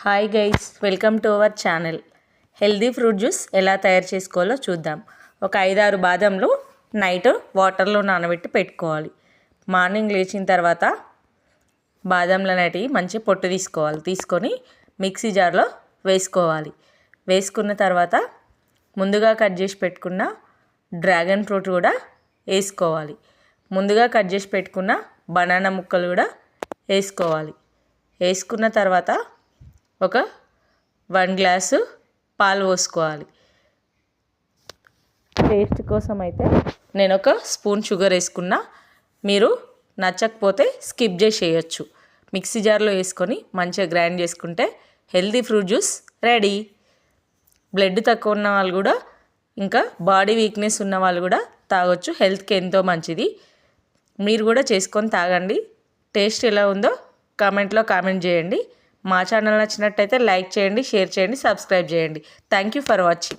Hi guys, welcome to our channel. Healthy fruit juice ఎలా తయారు చేసుకోవాలో చూద్దాం. ఒక 5-6 బాదంలు నైట్ వాటర్లో నానబెట్టి పెట్టుకోవాలి. మార్నింగ్ లేచిన తర్వాత బాదంలు అనేటివి మంచి పొట్టు తీసుకొని మిక్సీ జార్లో వేసుకోవాలి. వేసుకున్న తర్వాత ముందుగా కట్ చేసి పెట్టుకున్న డ్రాగన్ ఫ్రూట్ కూడా వేసుకోవాలి. ముందుగా కట్ చేసి పెట్టుకున్న బనానా ముక్కలు కూడా వేసుకోవాలి. వేసుకున్న తర్వాత ఒక 1 గ్లాసు పాలు పోసుకోవాలి. టేస్ట్ కోసం అయితే నేను ఒక స్పూన్ షుగర్ వేసుకున్నా. మీరు నచ్చకపోతే స్కిప్ చేసేయచ్చు. మిక్సీ జార్లో వేసుకొని మంచిగా గ్రైండ్ చేసుకుంటే healthy fruit juice ready. Blood తక్కువ ఉన్న వాళ్ళు కూడా, ఇంకా బాడీ వీక్నెస్ ఉన్న వాళ్ళు కూడా తాగొచ్చు. హెల్త్కి ఎంతో మంచిది. మీరు కూడా చేసుకొని తాగండి. టేస్ట్ ఎలా ఉందో కామెంట్లో కామెంట్ చేయండి. మా ఛానల్ నచ్చినట్టయితే లైక్ చేయండి, షేర్ చేయండి, సబ్స్క్రైబ్ చేయండి. Thank you for watching.